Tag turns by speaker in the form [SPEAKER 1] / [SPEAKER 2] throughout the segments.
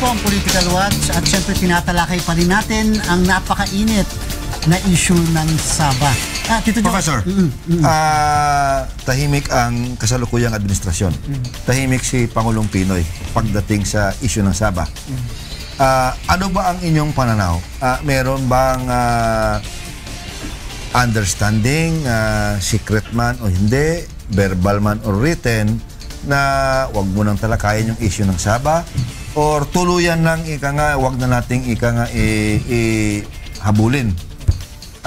[SPEAKER 1] po ang Political Watch at syempre tinatalakay pa rin natin ang napakainit na issue ng Sabah. Tito
[SPEAKER 2] Professor, tahimik ang kasalukuyang administrasyon. Tahimik si Pangulong Pinoy pagdating sa issue ng Sabah. Ano ba ang inyong pananaw? Meron bang understanding, secret man o hindi, verbal man o written, na wag mo nang talakayin yung issue ng Sabah, or tuluyan lang wag na nating habulin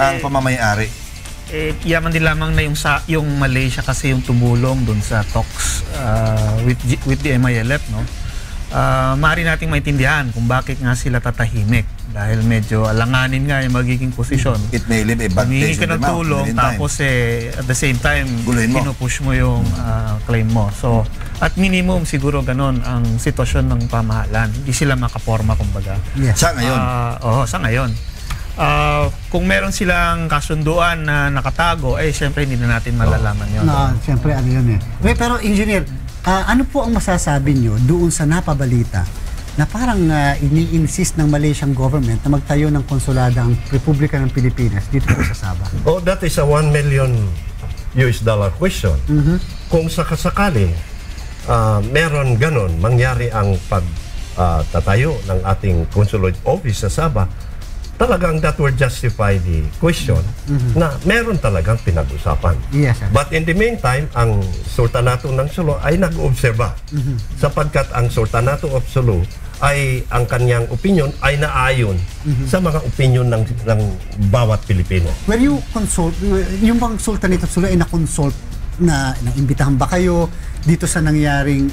[SPEAKER 2] ang pamamayari?
[SPEAKER 3] Yaman din lamang na yung Malaysia kasi yung tumulong dun sa talks with the MILF, no? Maaari nating maintindihan kung bakit nga sila tatahimik dahil medyo alanganin nga yung magiging posisyon.
[SPEAKER 2] It may leave a bad taste in the mouth.
[SPEAKER 3] Tulong, tapos at the same time pinupush mo yung claim mo. So at minimum siguro ganon ang sitwasyon ng pamahalaan. Hindi sila makaporma kumbaga.
[SPEAKER 2] Yes. Sa ngayon?
[SPEAKER 3] Sa ngayon. Kung meron silang kasunduan na nakatago, syempre hindi na natin malalaman yun.
[SPEAKER 1] Siyempre ano yun Pero engineer, ano po ang masasabi nyo doon sa napabalita na parang ini-insist ng Malaysian government na magtayo ng konsulada ang Republika ng Pilipinas dito po sa Sabah?
[SPEAKER 4] Oh, that is a $1 million question. Kung sakasakali meron ganon, mangyari ang pagtatayo ng ating consulate office sa Sabah, talagang that would justify the question na meron talagang pinag-usapan.
[SPEAKER 1] Yes, sir.
[SPEAKER 4] But in the meantime, ang Sultanato ng Sulu ay nag-obserba sapagkat ang Sultanato of Sulu ay ang kanyang opinion ay naayon sa mga opinion ng bawat Pilipino.
[SPEAKER 1] Were you consult, yung bang Sultanate of Sulu ay na-consult na imbitahan ba kayo dito sa nangyaring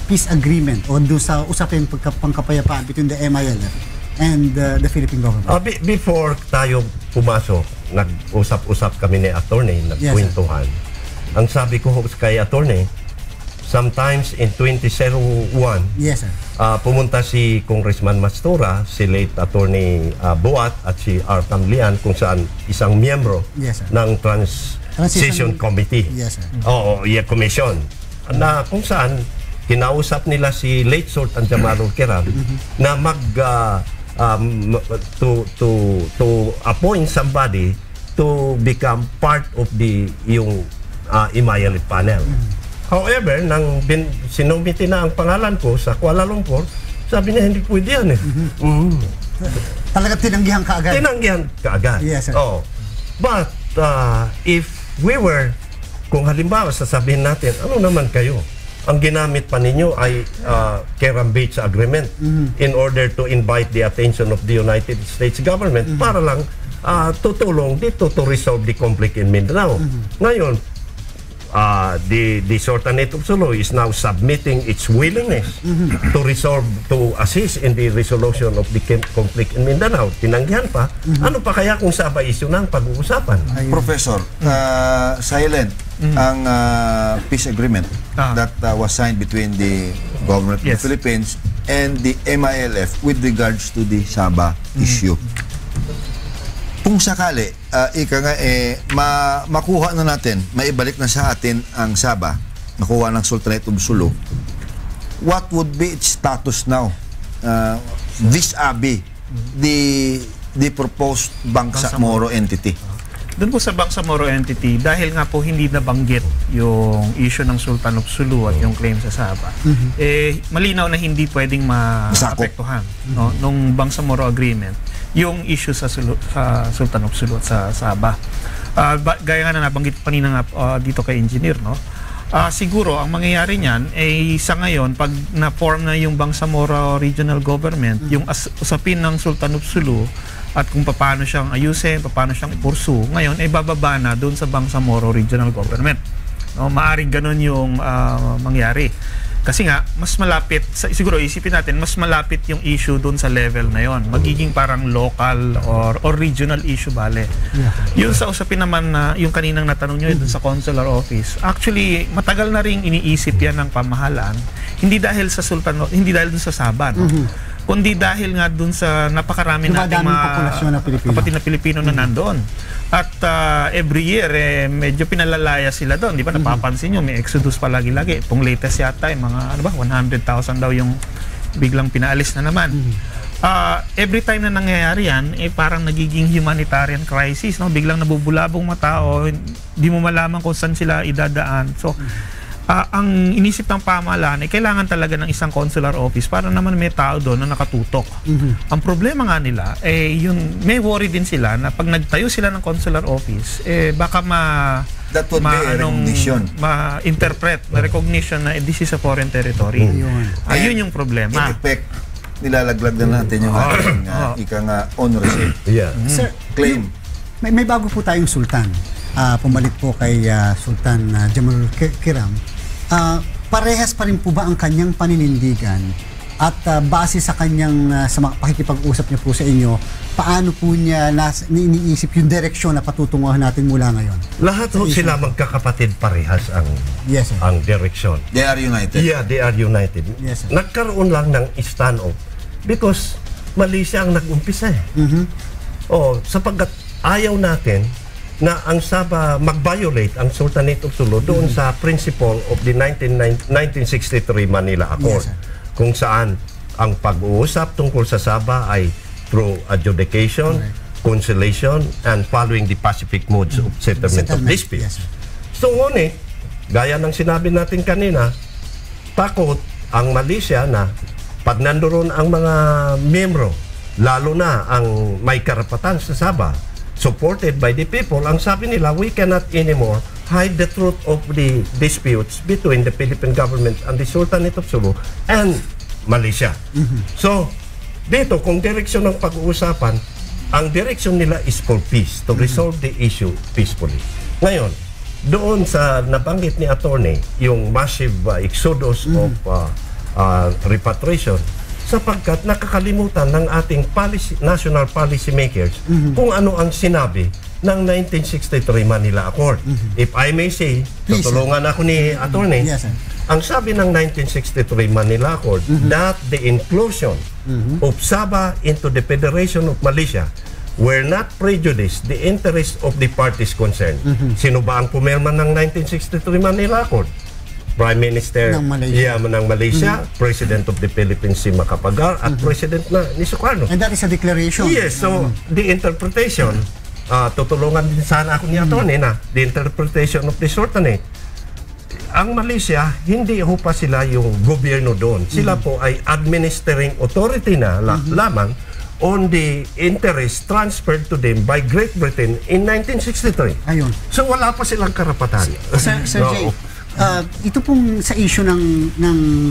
[SPEAKER 1] peace agreement o doon sa usapin pangkapayapaan between the MILF and the Philippine government?
[SPEAKER 4] Before tayo pumasok, nag-usap-usap kami ni attorney, nagkwentuhan. Ang sabi ko kay attorney, sometimes in 2001, pumunta si Congressman Mastura, si late attorney Buat at si Artam Lian, kung saan isang miyembro ng Transition Committee Commission, na kung saan kinausap nila si late Sultan Jamalul Kiram na to appoint somebody to become part of yung MILF panel. However, nang sinumiti na ang pangalan ko sa Kuala Lumpur, sabi niya hindi pwede yan
[SPEAKER 1] Talaga tinanggihan ka agad?
[SPEAKER 4] Tinanggihan ka agad.
[SPEAKER 1] Yes, sir.
[SPEAKER 4] But if we were, kung halimbawa sasabihin natin, ano naman kayo? Ang ginamit pa ninyo ay Kerambage Agreement in order to invite the attention of the United States government para lang tutulong dito to resolve the conflict in Mindanao. Ngayon, the Sultanate of Sulu is now submitting its willingness to assist in the resolution of the conflict in Mindanao. Tinanggihan pa. Ano pa kaya kung Sabah issue ng pag-uusapan?
[SPEAKER 2] Professor, silent ang peace agreement that was signed between the government of the Philippines and the MILF with regards to the Sabah issue. Kung sakali, makuha na natin, maibalik na sa atin ang Sabah, nakuha ng Sultanate of Sulu, what would be its status now vis-a-vis the proposed Bangsamoro entity?
[SPEAKER 3] Doon po sa Bangsamoro entity, dahil nga po hindi nabanggit yung issue ng Sultan of Sulu at yung claim sa Sabah, malinaw na hindi pwedeng maapektuhan nung Bangsamoro agreement yung issue sa Sultan of Sulu at sa Sabah. Gaya nga na nabanggit kanina nga dito kay engineer, siguro ang mangyayari niyan ay sa ngayon, pag na-form na yung Bangsamoro Regional Government, yung usapin ng Sultan of Sulu at kung paano siyang ayusin, paano siyang ipursu, ngayon ay bababa na doon sa Bangsamoro Regional Government. Maaring ganun yung mangyari. Kasi nga, mas malapit, siguro isipin natin, mas malapit yung issue doon sa level na yon. Magiging parang local or regional issue, bale. Yung sa usapin naman na, yung kaninang natanong nyo doon sa consular office, actually, matagal na rin iniisip yan ng pamahalaan, hindi dahil sa hindi dahil doon sa Sabah, kundi dahil nga dun sa napakarami nating kapatid na Pilipino na nandoon. At every year, medyo pinalalaya sila doon. Di ba? Napapansin nyo, may exodus pa lagi-lagi. Itong latest yata, mga 100,000 daw yung biglang pinaalis na naman. Every time na nangyayari yan, parang nagiging humanitarian crisis, no? Biglang nabubulabong mga tao, hindi mo malaman kung saan sila idadaan. So, ang inisip ng pamahalaan ay kailangan talaga ng isang consular office para naman may tao doon na nakatutok. Ang problema nga nila, may worry din sila na pag nagtayo sila ng consular office, baka
[SPEAKER 2] that would be a recognition.
[SPEAKER 3] Ma-interpret na recognition na this is a foreign territory. Ayun yung problema.
[SPEAKER 2] In effect, nilalaglag na natin yung ating ika nga ownership.
[SPEAKER 1] Sir,
[SPEAKER 2] Claim.
[SPEAKER 1] May bago po tayong sultan. Pumalit po kay Sultan Jamul Kiram. Parehas pa rin po ba ang kanyang paninindigan at base sa kanyang sa pakikipag-usap niya po sa inyo, paano po niya iniisip yung direksyon na patutunguhan natin mula ngayon?
[SPEAKER 4] Lahat ho sila magkakapatid parehas ang ang direksyon.
[SPEAKER 2] They are united.
[SPEAKER 4] Yeah, they are united.
[SPEAKER 1] Yes, sir.
[SPEAKER 4] Nagkaroon lang ng stand-off because Malaysia ang nag-umpisa eh. Sapagkat ayaw natin na ang Sabah mag-violate ang Sultanate of Sulu doon sa principle of the 1963 Manila Accord, kung saan ang pag-uusap tungkol sa Sabah ay through adjudication, conciliation, and following the pacific modes of settlement of disputes. So ngunit, gaya ng sinabi natin kanina, takot ang Malaysia na pag nandoon ang mga miyembro, lalo na ang may karapatan sa Sabah, supported by the people, ang sabi nila, we cannot anymore hide the truth of the disputes between the Philippine government and the Sultanate of Sulu and Malaysia. So, dito, kung direksyon ng pag-uusapan, ang direksyon nila is for peace, to resolve the issue peacefully. Ngayon, doon sa nabanggit ni Attorney, yung massive exodus of repatriation, sapagkat nakakalimutan ng ating national policy makers kung ano ang sinabi ng 1963 Manila Accord. If I may say, tutulungan ako ni Attorney, ang sabi ng 1963 Manila Accord that the inclusion of Sabah into the Federation of Malaysia were not prejudice the interest of the parties concerned. Sino ba ang pumirma ng 1963 Manila Accord? Prime Minister ng Malaysia, President of the Philippines si Macapagal, at President na ni Sukarno.
[SPEAKER 1] And that is a declaration.
[SPEAKER 4] Yes, so the interpretation, tutulungan din sana ako ni Atty. Na the interpretation of the Sultanate. Ang Malaysia, hindi ho pa sila yung gobyerno doon. Sila po ay administering authority na lamang on the interest transferred to them by Great Britain in 1963.
[SPEAKER 1] Ayun.
[SPEAKER 4] So wala pa silang karapatan.
[SPEAKER 1] Sir Jay, ito pong sa issue ng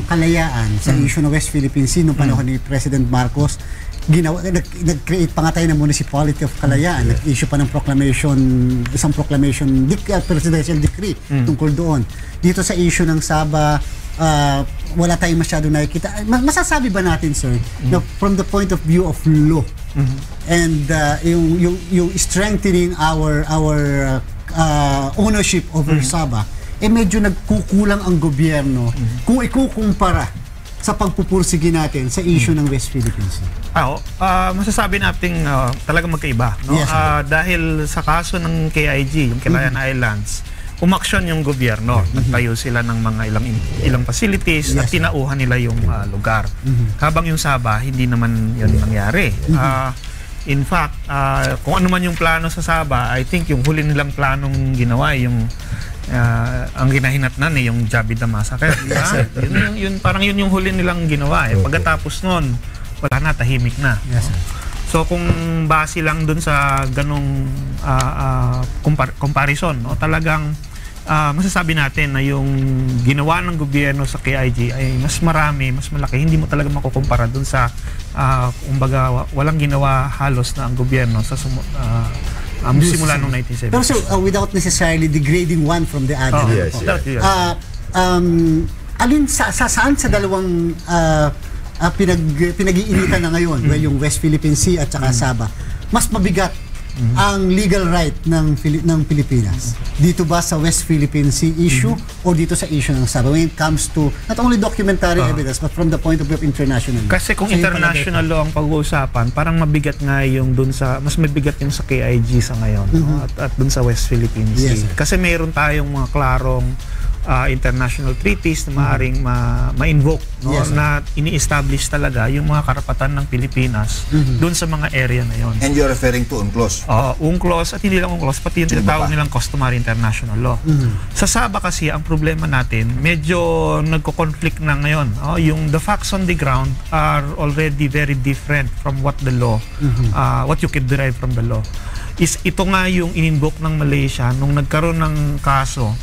[SPEAKER 1] kalayaan, sa issue ng West Philippine Sea noong panahon ni President Marcos, nag-create pa nga tayo ng Municipality of Kalayaan, nag-issue pa ng proclamation, isang proclamation, presidential decree tungkol doon. Dito sa issue ng Sabah, wala tayong masyado nakikita. Masasabi ba natin, sir, na from the point of view of law and yung strengthening our ownership over Sabah, medyo nagkukulang ang gobyerno kung ikukumpara sa pagpupursige natin sa issue ng West Philippine Sea?
[SPEAKER 3] Masasabi natin talagang magkaiba. No? Dahil sa kaso ng KIG, yung Kilayan Islands, umaksyon yung gobyerno. Nagtayo sila ng mga ilang facilities at tinauhan nila yung lugar. Habang yung Sabah, hindi naman yun nangyari. In fact, kung ano man yung plano sa Sabah, I think yung huli nilang planong ginawa, yung ang ginahinatnan yung Jabida Massacre. Yun, parang yun yung huli nilang ginawa. Pagkatapos nun, wala na, tahimik na. So kung base lang dun sa ganong comparison, no, talagang masasabi natin na yung ginawa ng gobyerno sa KIG ay mas marami, mas malaki. Hindi mo talaga makukumpara dun sa kumbaga walang ginawa halos na ang gobyerno sa simula noong 1970.
[SPEAKER 1] Pero so, without necessarily degrading one from the other. Alin saan sa dalawang pinag-iinitan na ngayon, well, yung West Philippine Sea at saka Sabah, mas mabigat ang legal right ng Pilipinas? Dito ba sa West Philippine Sea issue o dito sa issue ng Sabah when it comes to not only documentary evidence but from the point of view of international law?
[SPEAKER 3] Kasi kung international law ang pag-uusapan, parang mabigat nga yung dun sa, mas mabigat yung sa KIG sa ngayon, no? At dun sa West Philippine Sea. Kasi mayroon tayong mga klarong international treaties na maaaring ma-invoke, no?
[SPEAKER 1] Yes,
[SPEAKER 3] na ini-establish talaga yung mga karapatan ng Pilipinas doon sa mga area na yon.
[SPEAKER 2] And you're referring to UNCLOS?
[SPEAKER 3] UNCLOS, at hindi lang UNCLOS, pati yung tinatawag nilang customary international law. Sa Sabah kasi, ang problema natin, medyo nagko-conflict na ngayon. The facts on the ground are already very different from what the law, what you can derive from the law. Ito nga yung in-invoke ng Malaysia nung nagkaroon ng kaso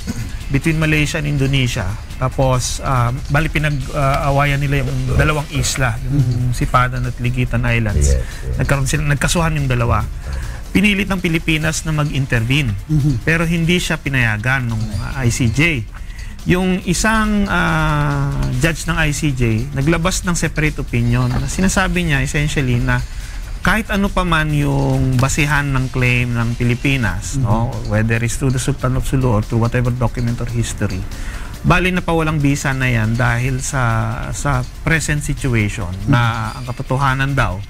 [SPEAKER 3] between Malaysia and Indonesia. Tapos, bali pinag-awayan nila yung dalawang isla, yung Sipadan at Ligitan Islands. Nagkasuhan yung dalawa. Pinilit ng Pilipinas na mag-intervene. Pero hindi siya pinayagan ng ICJ. Yung isang judge ng ICJ, naglabas ng separate opinion na sinasabi niya essentially na kahit ano pa man yung basihan ng claim ng Pilipinas, no, whether it's through the Sultan of Sulu or through whatever document or history, bali na pawalang bisa na yan dahil sa present situation na ang katotohanan daw,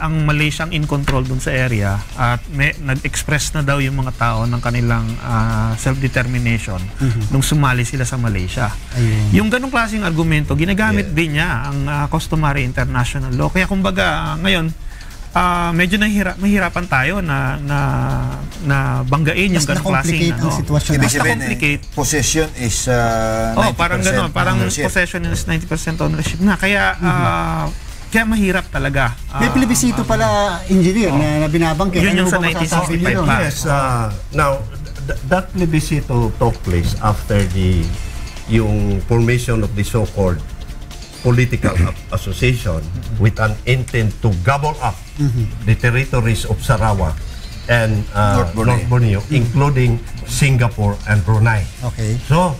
[SPEAKER 3] ang Malaysia ang in control dun sa area at nag-express na daw yung mga tao ng kanilang self-determination nung sumali sila sa Malaysia. Yung ganong klaseng argumento, ginagamit din niya ang customary international law. Kaya kumbaga, ngayon, medyo mahirapan tayo na banggain yung ganong klaseng
[SPEAKER 1] sitwasyon.
[SPEAKER 2] Ibig sabihin, possession is 90%
[SPEAKER 3] parang gano'n, parang
[SPEAKER 2] ownership.
[SPEAKER 3] possession is 90% ownership na. Kaya mahirap talaga.
[SPEAKER 1] May plebisito pala, engineer, na binabangkit.
[SPEAKER 3] Yun yung sa
[SPEAKER 1] ba masasabi
[SPEAKER 3] 1965
[SPEAKER 1] niyo?
[SPEAKER 3] pa.
[SPEAKER 4] Yes, now that plebiscito took place after yung formation of the so-called political association with an intent to gobble up the territories of Sarawak and North Borneo, including Singapore and Brunei.
[SPEAKER 1] Okay.
[SPEAKER 4] So,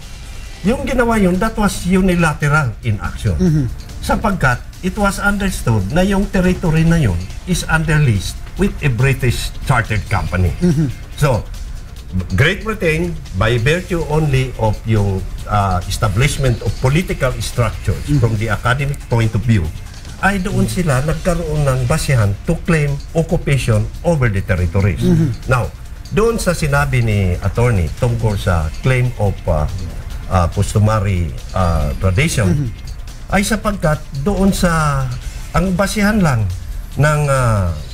[SPEAKER 4] yung ginawa yun, that was unilateral in action. Sapagkat it was understood na yung territory na yun is under lease with a British chartered company. So, Great Britain, by virtue only of yung establishment of political structures from the academic point of view, ay doon sila nagkaroon ng basihan to claim occupation over the territories. Now, doon sa sinabi ni attorney tungkol sa claim of customary tradition, ay sapagkat doon sa ang basihan lang ng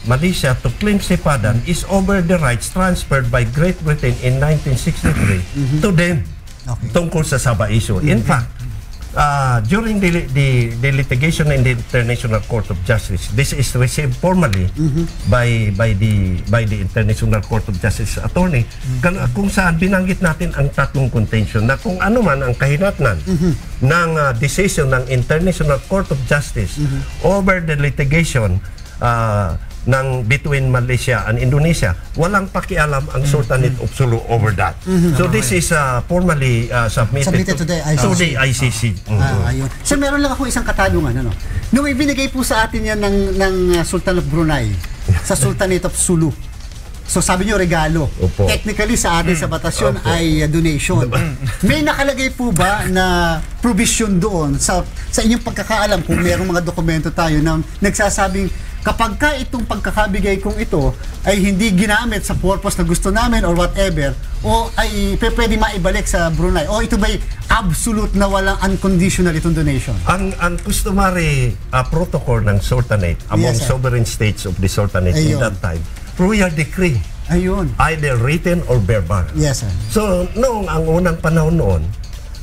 [SPEAKER 4] Malaysia to claim Sipadan is over the rights transferred by Great Britain in 1963 to them tungkol sa Sabah issue. In fact, during the litigation in the International Court of Justice, this is received formally by the International Court of Justice attorney, kung saan binanggit natin ang tatlong contention na kung ano man ang kahinatnan ng decision ng International Court of Justice over the litigation ng between Malaysia and Indonesia, walang pakialam ang Sultanate of Sulu over that. So this is formally submitted to the ICC.
[SPEAKER 1] Ayun. So meron lang ako isang katanungan. Nung ibinigay po sa atin yan ng Sultan of Brunei sa Sultanate of Sulu, so sabi nyo regalo.
[SPEAKER 4] Opo.
[SPEAKER 1] Technically sa atin sa batasyon ay donation. May nakalagay po ba na provision doon sa inyong pagkakaalam kung mayroong mga dokumento tayo na nagsasabing kapag ka itong pagkakabigay kong ito ay hindi ginamit sa purpose na gusto namin or whatever, o ay pwede maibalik sa Brunei, o ito ba'y absolute na walang unconditional itong donation?
[SPEAKER 4] Ang customary protocol ng Sultanate among sovereign states of the Sultanate in that time, royal decree.
[SPEAKER 1] Ayun.
[SPEAKER 4] Either written or verbal.
[SPEAKER 1] Yes, sir.
[SPEAKER 4] So, noong ang unang panahon noon,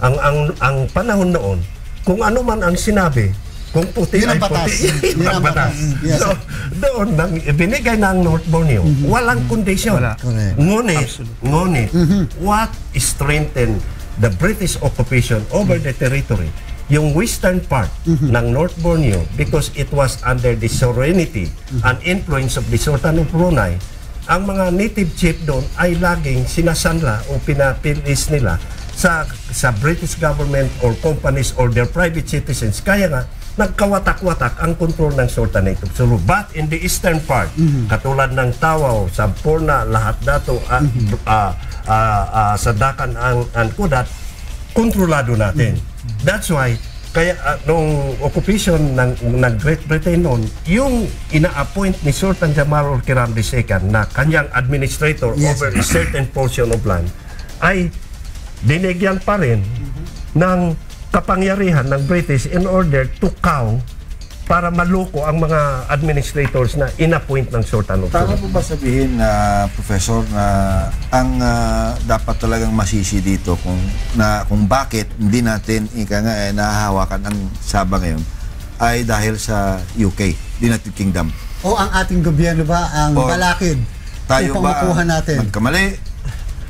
[SPEAKER 4] ang panahon noon, kung ano man ang sinabi, kung puti
[SPEAKER 1] yun
[SPEAKER 4] ay
[SPEAKER 1] batas.
[SPEAKER 4] puti, yun ang batas.
[SPEAKER 1] Yes,
[SPEAKER 4] so, doon, nang binigay ng North Borneo, walang condition.
[SPEAKER 3] Wala.
[SPEAKER 4] Ngunit, what strengthened the British occupation over the territory, yung western part ng North Borneo, because it was under the sovereignty and influence of the Sultan of Brunei, ang mga native chief doon ay laging sinasanla o pinapilis nila sa British government or companies or their private citizens. Kaya nga, nagkawatak-watak ang control ng Sultanate of Sulu. But in the eastern part, katulad ng Tawau, Sampurna, lahat dato, Sadakan, ang Kudat, kontrolado natin. That's why, kaya nung occupation ng Great Britain noon, yung ina-appoint ni Sultan Jamal ul Kiram II na kanyang administrator over a certain portion of land, ay dinigyan pa rin ng kapangyarihan ng British in order to cow para maluko ang mga administrators na inappoint ng Sultan of
[SPEAKER 2] Tama
[SPEAKER 4] Sulu.
[SPEAKER 2] po ba sabihin na, Professor, na ang dapat talagang masisi dito kung bakit hindi natin nahahawakan ang Sabah ngayon ay dahil sa UK, United Kingdom?
[SPEAKER 1] O ang ating gobyerno ba ang balakid
[SPEAKER 2] Tayo
[SPEAKER 1] upang
[SPEAKER 2] ba
[SPEAKER 1] makuha natin?
[SPEAKER 2] nagkamali?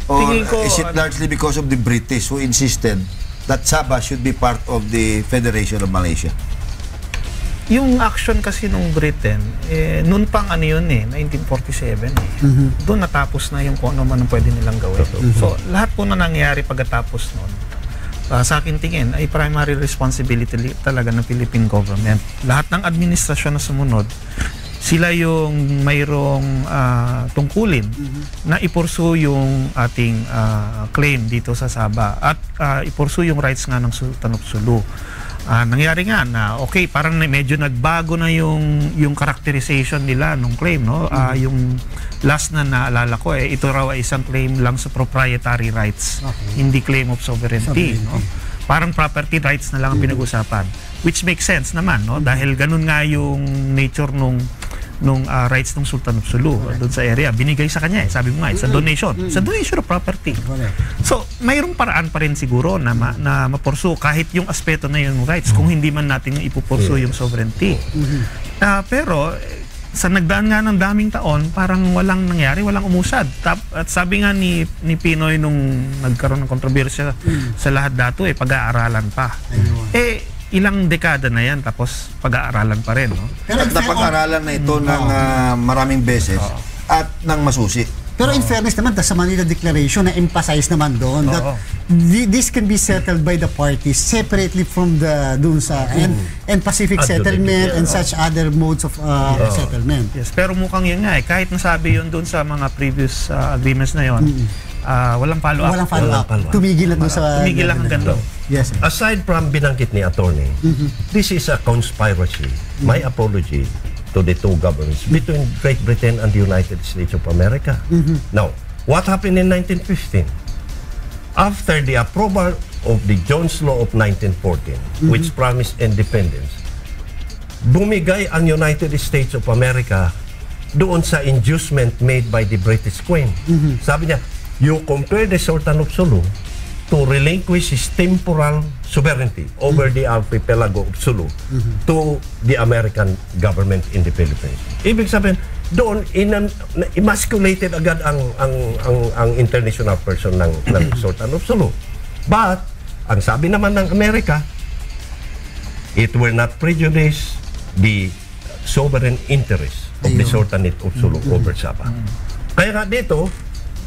[SPEAKER 2] Or
[SPEAKER 3] Tingin ko,
[SPEAKER 2] is it largely because of the British who insisted that Sabah should be part of the Federation of Malaysia?
[SPEAKER 3] Yung action kasi nung Britain, noon pang 1947 Doon natapos na yung kung ano man ang pwede nilang gawin. So, lahat po na nangyari pagkatapos noon, sa akin tingin, ay primary responsibility talaga ng Philippine government. Lahat ng administrasyon na sumunod, sila yung mayroong tungkulin na ipursu yung ating claim dito sa Sabah at ipursu yung rights nga ng Sultan of Sulu. Nangyari nga na parang medyo nagbago na yung characterization nila nung claim, no? Yung last na naalala ko ito raw ay isang claim lang sa proprietary rights, hindi claim of sovereignty, no? Parang property rights na lang ang pinag-usapan, which makes sense naman, no? Dahil ganun nga yung nature nung rights ng Sultan of Sulu doon sa area, binigay sa kanya sabi mo nga, it's a donation, of property. So mayroong paraan pa rin siguro na mapursu kahit yung aspeto na yung rights kung hindi man natin ipupursu yung sovereignty. Pero sa nagdaan nga ng daming taon, parang walang nangyari, walang umusad. At sabi nga ni Pinoy nung nagkaroon ng kontrobersya sa lahat dato, pag-aaralan pa. Ilang dekada na yan, tapos pag-aaralan pa rin, no?
[SPEAKER 2] At napag-aaralan na ito ng maraming beses at ng masusi.
[SPEAKER 1] Pero in fairness naman, sa Manila Declaration, na-emphasize naman doon that this can be settled by the parties separately from doon sa and Pacific settlement and such other modes of settlement.
[SPEAKER 3] Yes, pero mukhang yun nga kahit nasabi yun doon sa mga previous agreements na yun, walang follow-up.
[SPEAKER 1] Walang follow-up. Tumigil lang doon sa...
[SPEAKER 3] Tumigil lang hanggang doon.
[SPEAKER 1] Yes.
[SPEAKER 4] Aside from binanggit ni attorney, this is a conspiracy. My apology to the two governments between Great Britain and the United States of America. Now, what happened in 1915? After the approval of the Jones Law of 1914, which promised independence, bumigay ang United States of America doon sa inducement made by the British Queen. Sabi niya, you compare the Sultan of Sulu to relinquish his temporal sovereignty over the archipelago of Sulu to the American government in the Philippines. Ibig sabihin, doon emasculated agad ang international person ng Sultan of Sulu. But ang sabi naman ng Amerika, it will not prejudice the sovereign interest of the Sultanate of Sulu over Sabah. Kaya nga dito,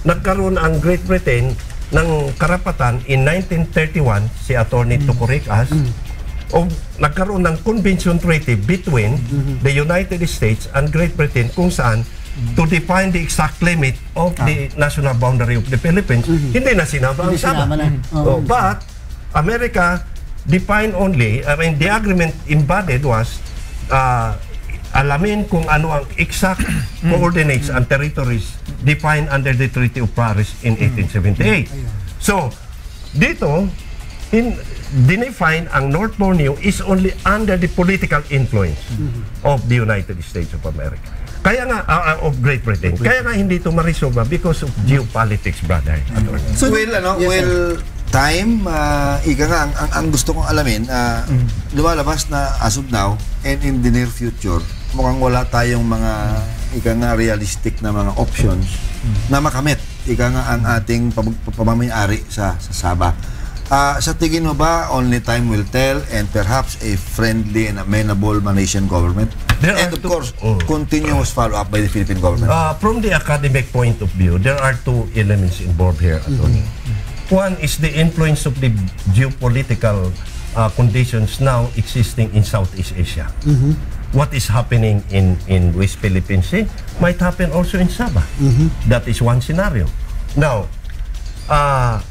[SPEAKER 4] nagkaroon ang Great Britain ng karapatan in 1931, si Attorney Tukuricas, nagkaroon ng Convention Treaty between the United States and Great Britain kung saan to define the exact limit of the national boundary of the Philippines. Hindi na sinama ang Sabah. But America defined only, the agreement embodied was alamin kung ano ang exact coordinates and territories defined under the Treaty of Paris in 1878. So, dito, dinefine ang North Borneo is only under the political influence of the United States of America. Kaya nga, of Great Britain. Kaya nga hindi ito marisolve because of geopolitics, brother.
[SPEAKER 2] So, time, ika nga, ang gusto kong alamin, lumalabas na as of now and in the near future, mukhang wala tayong mga ika nga realistic na mga options na makamit ika nga ang ating pamamayari sa Sabah. Sa tingin mo ba only time will tell and perhaps a friendly and amenable Malaysian government and of course continuous follow-up by the Philippine government?
[SPEAKER 4] From the academic point of view, there are two elements involved here, Attorney. One is the influence of the geopolitical conditions now existing in Southeast Asia. What is happening in West Philippine Sea might happen also in Sabah. That is one scenario. Now,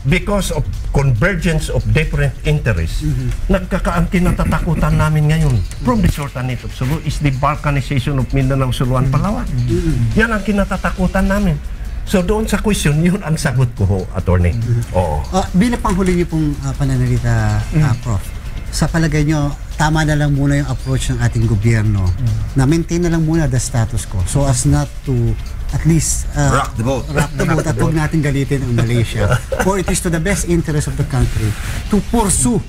[SPEAKER 4] because of convergence of different interests, ang kinatatakutan namin ngayon from the Sultanate of Sulu is the balkanization of Mindanao, Sulu, and Palawan. Yan ang kinatatakutan namin. So doon sa question, yun ang sagot ko ho, attorney. Oo.
[SPEAKER 1] Bilang panghuli niyo pong pananalita, Prof, sa palagay niyo, tama na lang muna yung approach ng ating gobyerno na maintain na lang muna the status quo so as not to at least
[SPEAKER 2] rock the boat
[SPEAKER 1] at huwag natin galitin ang Malaysia. Or it is to the best interest of the country to pursue,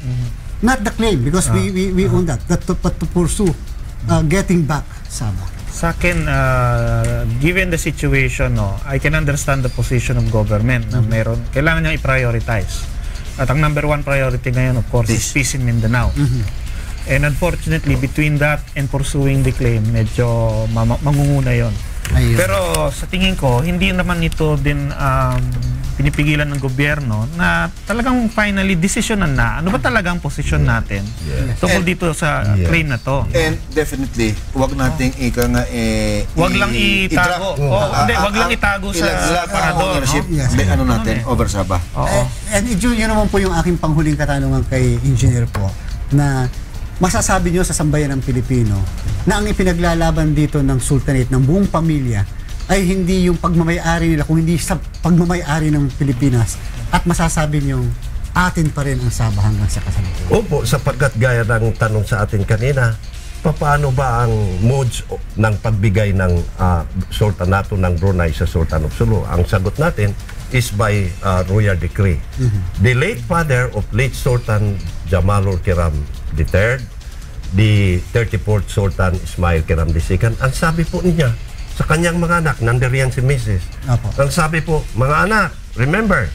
[SPEAKER 1] not the claim because we own that, but to pursue getting back Sabah.
[SPEAKER 3] Sa akin, given the situation, I can understand the position of government na kailangan niyang i-prioritize. At ang number one priority ngayon, of course, is peace in Mindanao. And unfortunately, between that and pursuing the claim, medyo mangunguna yon. Pero sa tingin ko, hindi naman ito din pinipigilan ng gobyerno na talagang finally desisyonan na ano ba talaga ang posisyon natin tungkol dito sa claim na to.
[SPEAKER 2] And definitely, wag nating
[SPEAKER 3] wag lang itago. Wag lang itago sa parador.
[SPEAKER 2] Ano natin, over Sabah.
[SPEAKER 1] And yun naman po yung aking panghuling katanungan kay Engineer po, na masasabi nyo sa sambayan ng Pilipino na ang ipinaglalaban dito ng Sultanate, ng buong pamilya, ay hindi yung pagmamayari nila, kung hindi sa pagmamayari ng Pilipinas, at masasabi nyo atin pa rin ang Sabah hanggang sa kasalukuyan.
[SPEAKER 4] Opo, sapagkat gaya ng tanong sa atin kanina, paano ba ang modes ng pagbigay ng Sultanato ng Brunei sa Sultan of Sulu? Ang sagot natin is by royal decree. The late father of late Sultan Jamalur Kiram III, the 34th Sultan Ismail Kiram II, ang sabi po niya sa kanyang mga anak, nandiriyan si Mrs. Ang sabi po, mga anak, remember,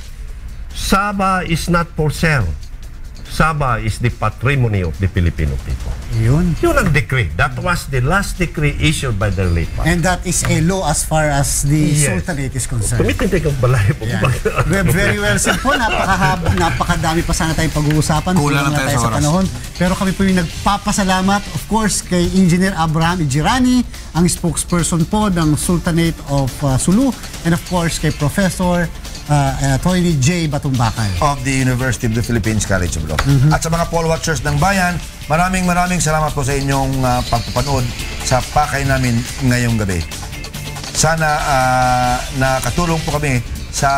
[SPEAKER 4] Sabah is not for sale. Sabah is the patrimony of the Filipino people.
[SPEAKER 1] Yun.
[SPEAKER 4] Yun ang decree. That was the last decree issued by the late father.
[SPEAKER 1] And that is a law as far as the Sultanate is concerned.
[SPEAKER 4] Tumitindig ang balay po.
[SPEAKER 1] Very well said po. Napakadami pa sana tayong pag-uusapan.
[SPEAKER 2] Kulang na tayo sa oras.
[SPEAKER 1] Panahon. Pero kami po yung nagpapasalamat, of course, kay Engineer Abraham Ijirani, ang spokesperson po ng Sultanate of Sulu, and of course, kay Professor Tony J. Batumbakal
[SPEAKER 2] of the University of the Philippines College of Law. At sa mga poll watchers ng bayan, maraming salamat po sa inyong pagpapanood sa pakay namin ngayong gabi. Sana nakatulong po kami sa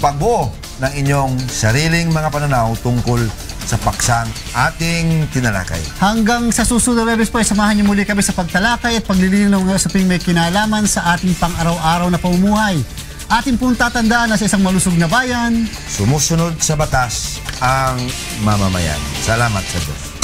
[SPEAKER 2] pagbuo ng inyong sariling mga pananaw tungkol sa paksang ating tinalakay.
[SPEAKER 1] Hanggang sa susunod na Webes po, samahan niyo muli kami sa pagtalakay at paglilinaw ng usaping may kinalaman sa ating pang-araw-araw na pamumuhay. Ating pong tatandaan na sa isang malusog na bayan,
[SPEAKER 2] sumusunod sa batas ang mamamayan. Salamat sa Diyos.